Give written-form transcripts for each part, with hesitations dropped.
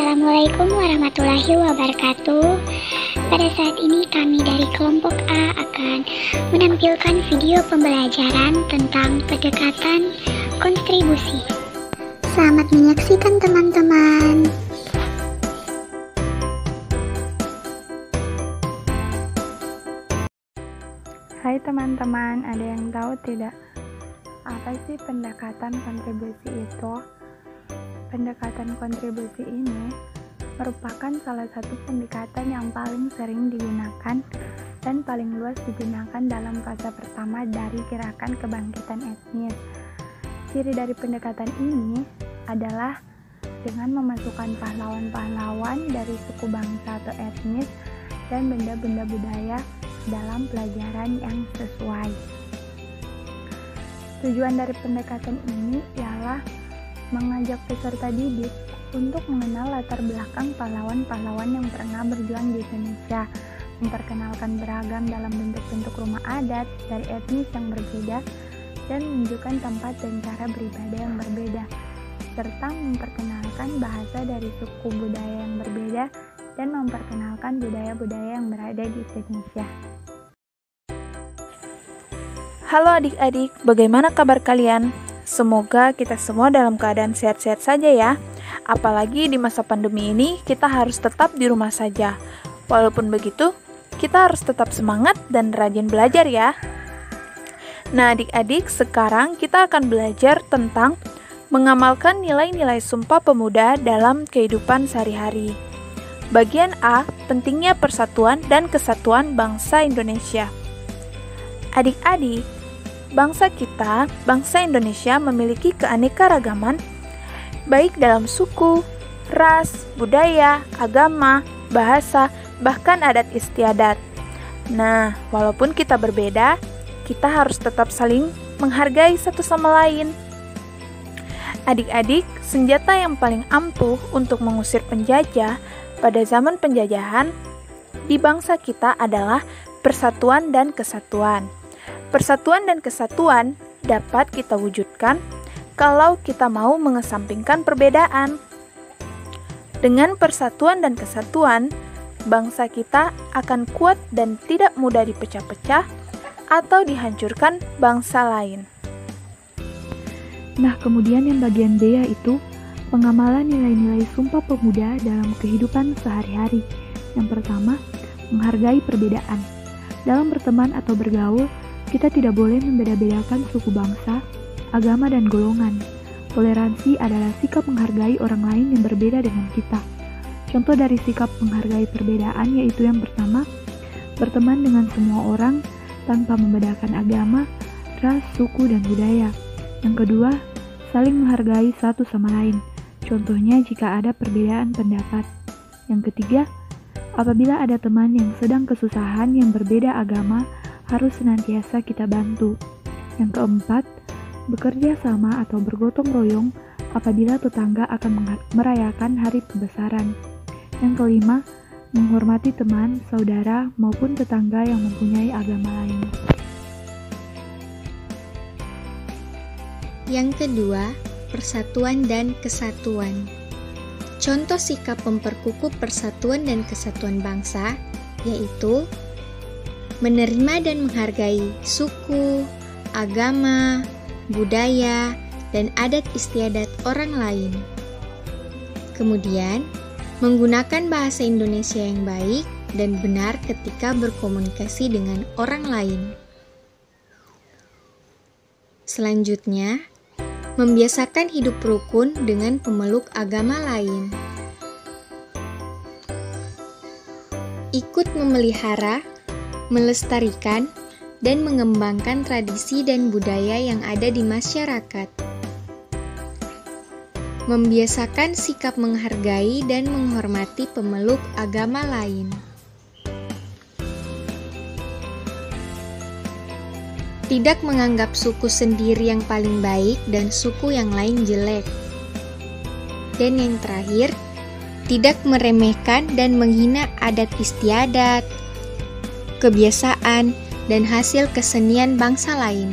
Assalamualaikum warahmatullahi wabarakatuh. Pada saat ini kami dari kelompok A akan menampilkan video pembelajaran tentang pendekatan kontribusi. Selamat menyaksikan teman-teman. Hai teman-teman, ada yang tahu tidak? Apa sih pendekatan kontribusi itu? Pendekatan kontribusi ini merupakan salah satu pendekatan yang paling sering digunakan dan paling luas digunakan dalam fase pertama dari gerakan kebangkitan etnis. Ciri dari pendekatan ini adalah dengan memasukkan pahlawan-pahlawan dari suku bangsa atau etnis dan benda-benda budaya dalam pelajaran yang sesuai. Tujuan dari pendekatan ini ialah mengajak peserta didik untuk mengenal latar belakang pahlawan-pahlawan yang pernah berjuang di Indonesia, memperkenalkan beragam dalam bentuk-bentuk rumah adat dari etnis yang berbeda, dan menunjukkan tempat dan cara beribadah yang berbeda, serta memperkenalkan bahasa dari suku budaya yang berbeda dan memperkenalkan budaya-budaya yang berada di Indonesia. Halo adik-adik, bagaimana kabar kalian? Semoga kita semua dalam keadaan sehat-sehat saja ya. Apalagi di masa pandemi ini, kita harus tetap di rumah saja. Walaupun begitu, kita harus tetap semangat dan rajin belajar ya. Nah adik-adik, sekarang kita akan belajar tentang mengamalkan nilai-nilai Sumpah Pemuda dalam kehidupan sehari-hari. Bagian A, pentingnya persatuan dan kesatuan bangsa Indonesia. Adik-adik, bangsa kita, bangsa Indonesia memiliki keanekaragaman baik dalam suku, ras, budaya, agama, bahasa, bahkan adat istiadat. Nah, walaupun kita berbeda, kita harus tetap saling menghargai satu sama lain. Adik-adik, senjata yang paling ampuh untuk mengusir penjajah pada zaman penjajahan di bangsa kita adalah persatuan dan kesatuan. Persatuan dan kesatuan dapat kita wujudkan kalau kita mau mengesampingkan perbedaan. Dengan persatuan dan kesatuan, bangsa kita akan kuat dan tidak mudah dipecah-pecah atau dihancurkan bangsa lain. Nah, kemudian yang bagian B yaitu pengamalan nilai-nilai Sumpah Pemuda dalam kehidupan sehari-hari. Yang pertama, menghargai perbedaan. Dalam berteman atau bergaul, kita tidak boleh membeda-bedakan suku bangsa, agama, dan golongan. Toleransi adalah sikap menghargai orang lain yang berbeda dengan kita. Contoh dari sikap menghargai perbedaan yaitu yang pertama, berteman dengan semua orang tanpa membedakan agama, ras, suku, dan budaya. Yang kedua, saling menghargai satu sama lain. Contohnya jika ada perbedaan pendapat. Yang ketiga, apabila ada teman yang sedang kesusahan yang berbeda agama, harus senantiasa kita bantu. Yang keempat, bekerja sama atau bergotong royong apabila tetangga akan merayakan hari kebesaran. Yang kelima, menghormati teman, saudara, maupun tetangga yang mempunyai agama lain. Yang kedua, persatuan dan kesatuan. Contoh sikap memperkukuh persatuan dan kesatuan bangsa yaitu menerima dan menghargai suku, agama, budaya, dan adat istiadat orang lain. Kemudian, menggunakan bahasa Indonesia yang baik dan benar ketika berkomunikasi dengan orang lain. Selanjutnya, membiasakan hidup rukun dengan pemeluk agama lain. Ikut memelihara, melestarikan, dan mengembangkan tradisi dan budaya yang ada di masyarakat. Membiasakan sikap menghargai dan menghormati pemeluk agama lain. Tidak menganggap suku sendiri yang paling baik dan suku yang lain jelek. Dan yang terakhir, tidak meremehkan dan menghina adat istiadat, kebiasaan, dan hasil kesenian bangsa lain.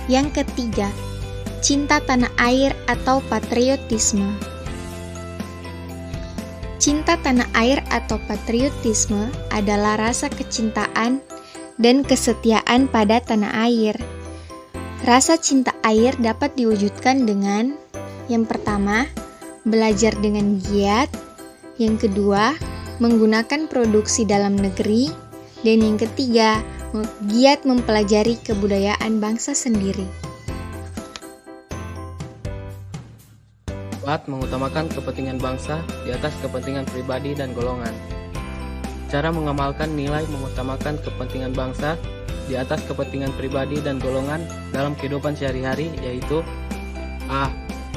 Yang ketiga, cinta tanah air atau patriotisme. Cinta tanah air atau patriotisme adalah rasa kecintaan dan kesetiaan pada tanah air. Rasa cinta air dapat diwujudkan dengan yang pertama, belajar dengan giat, yang kedua, menggunakan produksi dalam negeri, dan yang ketiga, giat mempelajari kebudayaan bangsa sendiri. 4. Mengutamakan kepentingan bangsa di atas kepentingan pribadi dan golongan. Cara mengamalkan nilai mengutamakan kepentingan bangsa di atas kepentingan pribadi dan golongan dalam kehidupan sehari-hari yaitu A.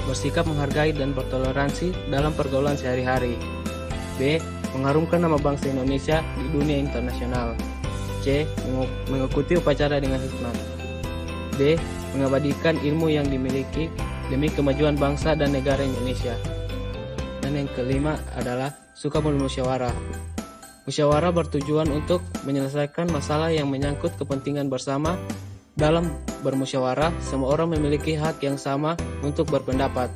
Bersikap menghargai dan bertoleransi dalam pergaulan sehari-hari. B. Mengharumkan nama bangsa Indonesia di dunia internasional. C. Mengikuti upacara dengan hikmat. D. Mengabadikan ilmu yang dimiliki demi kemajuan bangsa dan negara Indonesia. Dan yang kelima adalah suka bermusyawarah. Musyawarah bertujuan untuk menyelesaikan masalah yang menyangkut kepentingan bersama. Dalam bermusyawarah, semua orang memiliki hak yang sama untuk berpendapat.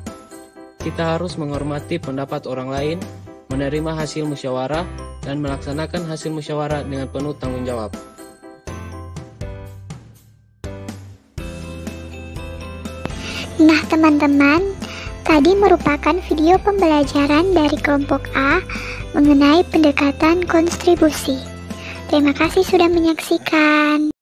Kita harus menghormati pendapat orang lain, menerima hasil musyawarah, dan melaksanakan hasil musyawarah dengan penuh tanggung jawab. Nah teman-teman, tadi merupakan video pembelajaran dari kelompok A mengenai pendekatan kontribusi. Terima kasih sudah menyaksikan.